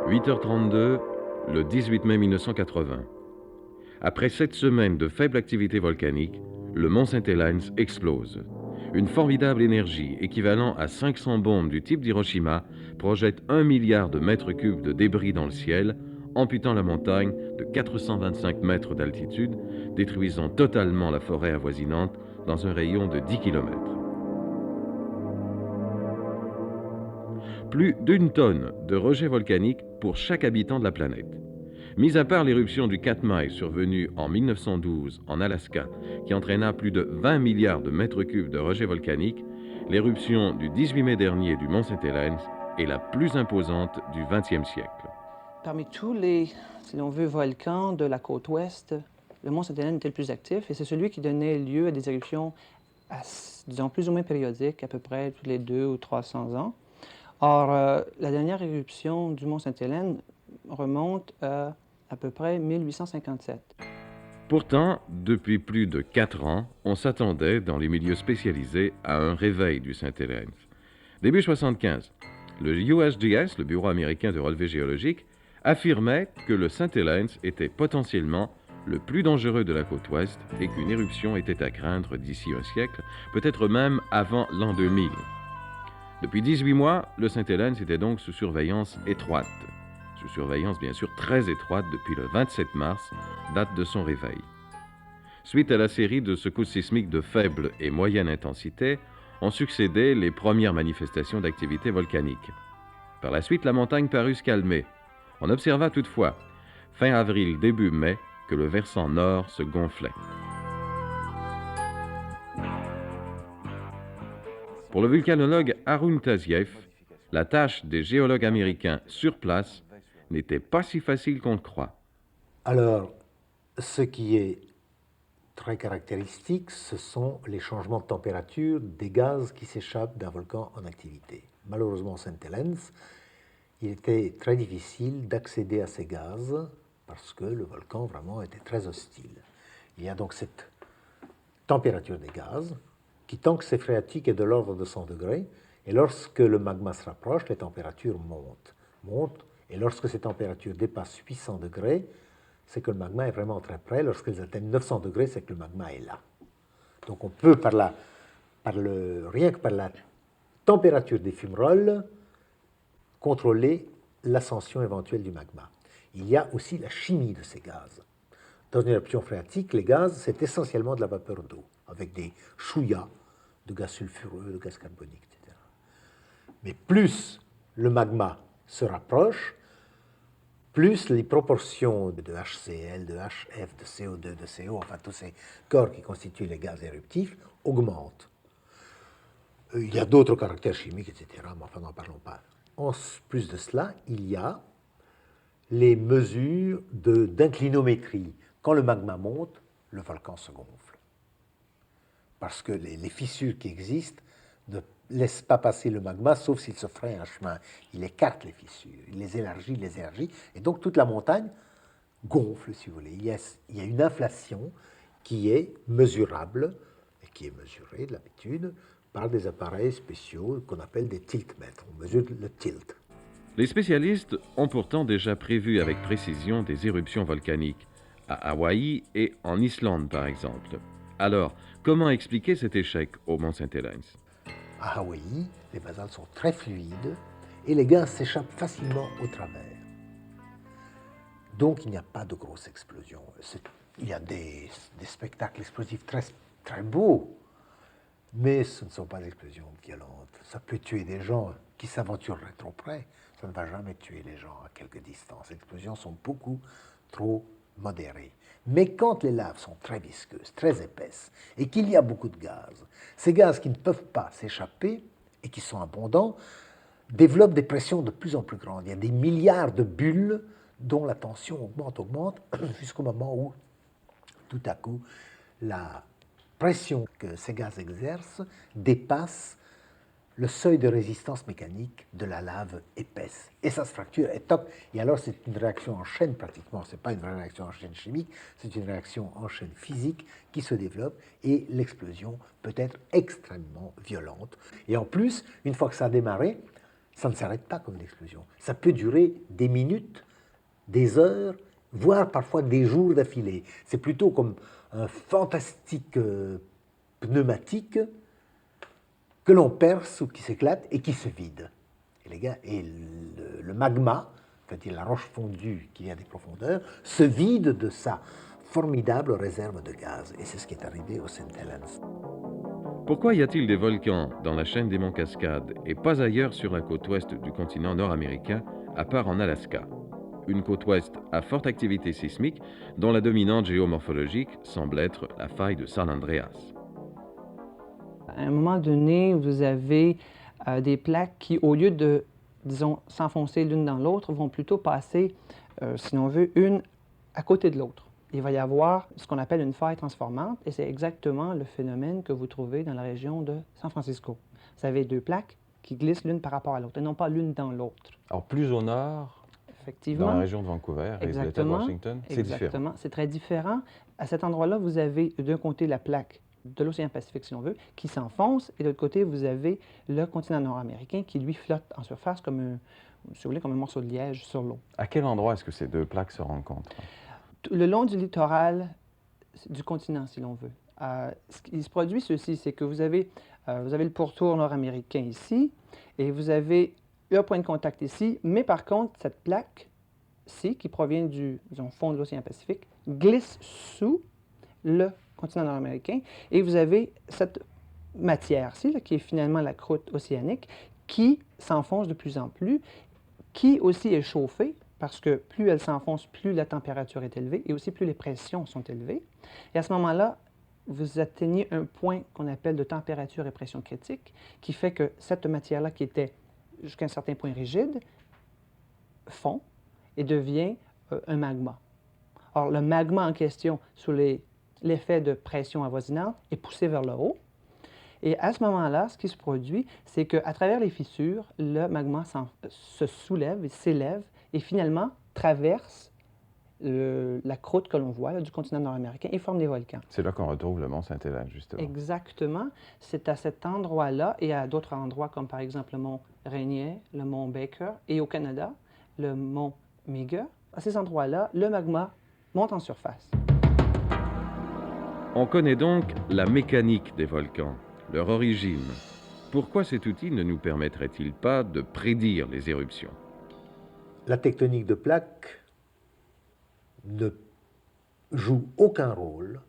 8h32, le 18 mai 1980. Après 7 semaines de faible activité volcanique, le mont Saint-Helens explose. Une formidable énergie, équivalent à 500 bombes du type d'Hiroshima, projette 1 milliard de mètres cubes de débris dans le ciel, amputant la montagne de 425 mètres d'altitude, détruisant totalement la forêt avoisinante dans un rayon de 10 km. Plus d'1 tonne de rejets volcaniques pour chaque habitant de la planète. Mis à part l'éruption du Katmai survenue en 1912 en Alaska, qui entraîna plus de 20 milliards de mètres cubes de rejets volcaniques, l'éruption du 18 mai dernier du mont Saint-Helens est la plus imposante du XXe siècle. Parmi tous les, si l'on veut, volcans de la côte ouest, le mont Saint-Hélène était le plus actif et c'est celui qui donnait lieu à des éruptions, disons, plus ou moins périodiques, à peu près tous les 200 ou 300 ans. Or, la dernière éruption du mont Saint-Hélène remonte à peu près 1857. Pourtant, depuis plus de 4 ans, on s'attendait dans les milieux spécialisés à un réveil du Saint-Helens. Début 75, le USGS, le Bureau américain de relevé géologique, affirmait que le Saint-Helens était potentiellement le plus dangereux de la côte ouest et qu'une éruption était à craindre d'ici un siècle, peut-être même avant l'an 2000. Depuis 18 mois, le Saint-Helens était donc sous surveillance étroite. Sous surveillance bien sûr très étroite depuis le 27 mars, date de son réveil. Suite à la série de secousses sismiques de faible et moyenne intensité, ont succédé les premières manifestations d'activité volcanique. Par la suite, la montagne parut se calmer. On observa toutefois, fin avril, début mai, que le versant nord se gonflait. Pour le volcanologue Arun Taziev, la tâche des géologues américains sur place n'était pas si facile qu'on le croit. Alors, ce qui est très caractéristique, ce sont les changements de température des gaz qui s'échappent d'un volcan en activité. Malheureusement, Saint-Helens, il était très difficile d'accéder à ces gaz parce que le volcan vraiment était très hostile. Il y a donc cette température des gaz qui, tant que c'est phréatique, est de l'ordre de 100 degrés, et lorsque le magma se rapproche, les températures montent, et lorsque ces températures dépassent 800 degrés, c'est que le magma est vraiment très près. Lorsqu'elles atteignent 900 degrés, c'est que le magma est là. Donc on peut, rien que par la température des fumerolles, contrôler l'ascension éventuelle du magma. Il y a aussi la chimie de ces gaz. Dans une éruption phréatique, les gaz, c'est essentiellement de la vapeur d'eau, avec des chouillas de gaz sulfureux, de gaz carbonique, etc. Mais plus le magma se rapproche, plus les proportions de HCl, de HF, de CO2, de CO, enfin tous ces corps qui constituent les gaz éruptifs, augmentent. Il y a d'autres caractères chimiques, etc., mais enfin, n'en parlons pas. En plus de cela, il y a les mesures d'inclinométrie. Quand le magma monte, le volcan se gonfle. Parce que les fissures qui existent ne laissent pas passer le magma, sauf s'il se fraye un chemin. Il écarte les fissures, il les élargit, et donc toute la montagne gonfle, si vous voulez. Il y a une inflation qui est mesurable, et qui est mesurée d'habitude par des appareils spéciaux qu'on appelle des tiltmètres. On mesure le tilt. Les spécialistes ont pourtant déjà prévu avec précision des éruptions volcaniques, à Hawaï et en Islande par exemple. Alors, comment expliquer cet échec au mont Saint-Helens? À Hawaï, les basaltes sont très fluides et les gaz s'échappent facilement au travers. Donc il n'y a pas de grosse explosion. Il y a des spectacles explosifs très, très beaux, mais ce ne sont pas des explosions violentes. Ça peut tuer des gens qui s'aventureraient trop près. Ça ne va jamais tuer les gens à quelque distance. Les explosions sont beaucoup trop modérées. Mais quand les laves sont très visqueuses, très épaisses, et qu'il y a beaucoup de gaz, ces gaz qui ne peuvent pas s'échapper et qui sont abondants, développent des pressions de plus en plus grandes. Il y a des milliards de bulles dont la tension augmente, jusqu'au moment où, tout à coup, la pression que ces gaz exercent dépasse le seuil de résistance mécanique de la lave épaisse. Et ça se fracture, et top. Et alors, c'est une réaction en chaîne pratiquement. Ce n'est pas une vraie réaction en chaîne chimique, c'est une réaction en chaîne physique qui se développe, et l'explosion peut être extrêmement violente. Et en plus, une fois que ça a démarré, Ça ne s'arrête pas comme explosion. Ça peut durer des minutes, des heures, voire parfois des jours d'affilée. C'est plutôt comme un fantastique pneumatique que l'on perce ou qui s'éclate et qui se vide. Et, les gars, et le magma, c'est-à-dire la roche fondue qui vient des profondeurs, se vide de sa formidable réserve de gaz. Et c'est ce qui est arrivé au St. Helens. Pourquoi y a-t-il des volcans dans la chaîne des monts Cascades et pas ailleurs sur la côte ouest du continent nord-américain, à part en Alaska? Une côte ouest à forte activité sismique dont la dominante géomorphologique semble être la faille de San Andreas. À un moment donné, vous avez des plaques qui, au lieu de, disons, s'enfoncer l'une dans l'autre, vont plutôt passer, si l'on veut, une à côté de l'autre. Il va y avoir ce qu'on appelle une faille transformante, et c'est exactement le phénomène que vous trouvez dans la région de San Francisco. Vous avez deux plaques qui glissent l'une par rapport à l'autre, et non pas l'une dans l'autre. Alors plus au nord, Effectivement. dans la région de Vancouver et de l'État de Washington, c'est différent. Exactement, c'est très différent. À cet endroit-là, vous avez d'un côté la plaque de l'océan Pacifique, si l'on veut, qui s'enfonce, et de l'autre côté, vous avez le continent nord-américain qui, lui, flotte en surface comme un, si vous voulez, comme un morceau de liège sur l'eau. À quel endroit est-ce que ces deux plaques se rencontrent? Le long du littoral du continent, si l'on veut. Ce qui se produit, ceci, c'est que vous avez le pourtour nord-américain ici, et vous avez un point de contact ici, mais par contre, cette plaque-ci, qui provient du fond de l'océan Pacifique, glisse sous le continent nord-américain, et vous avez cette matière-ci, là, qui est finalement la croûte océanique, qui s'enfonce de plus en plus, qui aussi est chauffée, parce que plus elle s'enfonce, plus la température est élevée, et aussi plus les pressions sont élevées. Et à ce moment-là, vous atteignez un point qu'on appelle de température et pression critique, qui fait que cette matière-là, qui était jusqu'à un certain point rigide, fond et devient un magma. Or, le magma en question, sous l'effet de pression avoisinante, est poussé vers le haut. Et à ce moment-là, ce qui se produit, c'est qu'à travers les fissures, le magma se soulève et s'élève et finalement traverse la croûte que l'on voit là, du continent nord-américain et forme des volcans. C'est là qu'on retrouve le mont Sainte-Hélène, justement. Exactement. C'est à cet endroit-là et à d'autres endroits comme par exemple le mont Rainier, le mont Baker et au Canada, le mont Meager. À ces endroits-là, le magma monte en surface. On connaît donc la mécanique des volcans, leur origine. Pourquoi cet outil ne nous permettrait-il pas de prédire les éruptions? La tectonique de plaques ne joue aucun rôle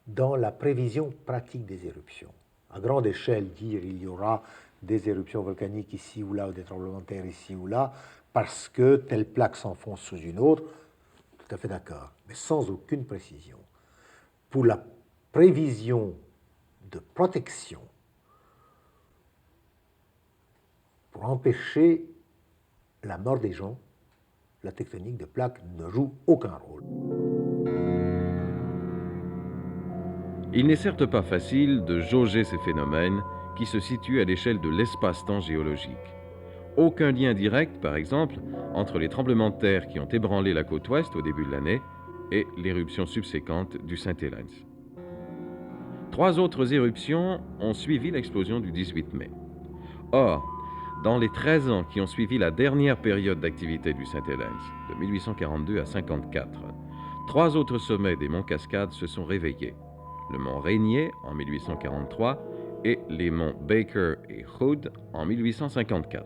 dans la prévision pratique des éruptions. À grande échelle, dire il y aura des éruptions volcaniques ici ou là, ou des tremblements de terre ici ou là, parce que telle plaque s'enfonce sous une autre, tout à fait d'accord, mais sans aucune précision. Pour la prévision de protection, pour empêcher la mort des gens, la tectonique de plaques ne joue aucun rôle. Il n'est certes pas facile de jauger ces phénomènes qui se situent à l'échelle de l'espace-temps géologique. Aucun lien direct, par exemple, entre les tremblements de terre qui ont ébranlé la côte ouest au début de l'année et l'éruption subséquente du St. Helens. 3 autres éruptions ont suivi l'explosion du 18 mai. Or, dans les 13 ans qui ont suivi la dernière période d'activité du St. Helens, de 1842 à 54, 3 autres sommets des monts Cascades se sont réveillés. Le mont Rainier en 1843 et les monts Baker et Hood en 1854.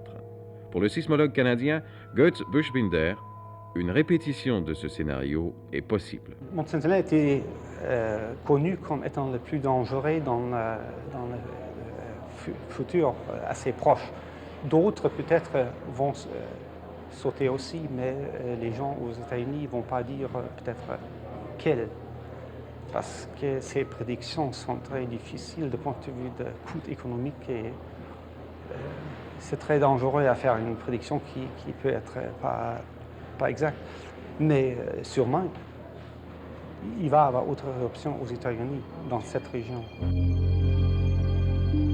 Pour le sismologue canadien Götz Buschbinder, une répétition de ce scénario est possible. Mont Sainte-Hélène a été connu comme étant le plus dangereux dans le futur assez proche. D'autres peut-être vont sauter aussi, mais les gens aux États-Unis ne vont pas dire peut-être quel, parce que ces prédictions sont très difficiles du point de vue de coût économique et c'est très dangereux à faire une prédiction qui peut être pas exacte. Mais sûrement, il va y avoir autre options aux États-Unis dans cette région.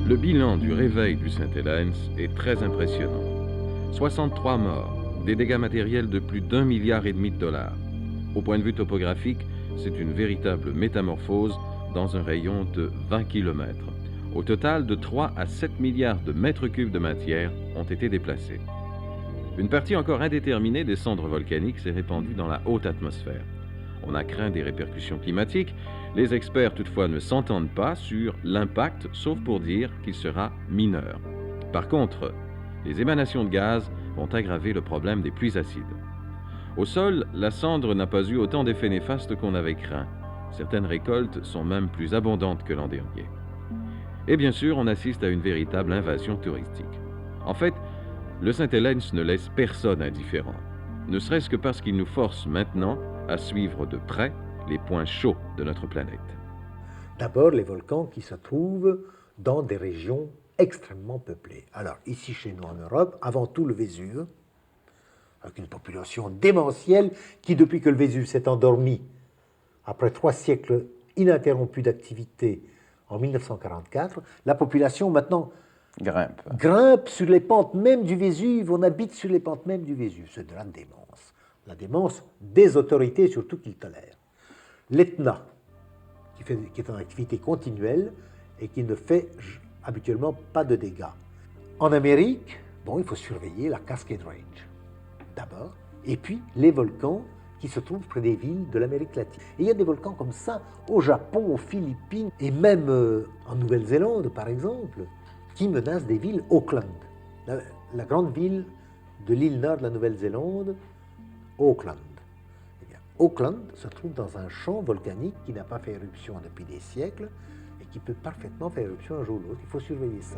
Le bilan du réveil du St. Helens est très impressionnant. 63 morts, des dégâts matériels de plus d'1,5 milliard de dollars. Au point de vue topographique, c'est une véritable métamorphose dans un rayon de 20 km. Au total, de 3 à 7 milliards de mètres cubes de matière ont été déplacés. Une partie encore indéterminée des cendres volcaniques s'est répandue dans la haute atmosphère. On a craint des répercussions climatiques. Les experts toutefois ne s'entendent pas sur l'impact, sauf pour dire qu'il sera mineur. Par contre, les émanations de gaz vont aggraver le problème des pluies acides. Au sol, la cendre n'a pas eu autant d'effets néfastes qu'on avait craint. Certaines récoltes sont même plus abondantes que l'an dernier. Et bien sûr, on assiste à une véritable invasion touristique. En fait, le Saint-Helens ne laisse personne indifférent, ne serait-ce que parce qu'il nous force maintenant à suivre de près les points chauds de notre planète. D'abord, les volcans qui se trouvent dans des régions extrêmement peuplées. Alors, ici chez nous en Europe, avant tout le Vésuve, avec une population démentielle qui, depuis que le Vésuve s'est endormi, après 3 siècles ininterrompus d'activité en 1944, la population maintenant grimpe sur les pentes même du Vésuve, on habite sur les pentes même du Vésuve. C'est de la démence des autorités surtout qui le tolèrent. L'Etna, qui est en activité continuelle et qui ne fait habituellement pas de dégâts. En Amérique, bon, il faut surveiller la Cascade Range, d'abord, et puis les volcans qui se trouvent près des villes de l'Amérique latine. Et il y a des volcans comme ça au Japon, aux Philippines, et même en Nouvelle-Zélande, par exemple, qui menacent des villes. Auckland, la grande ville de l'île nord de la Nouvelle-Zélande, Auckland. Eh bien, Auckland se trouve dans un champ volcanique qui n'a pas fait éruption depuis des siècles et qui peut parfaitement faire éruption un jour ou l'autre. Il faut surveiller ça.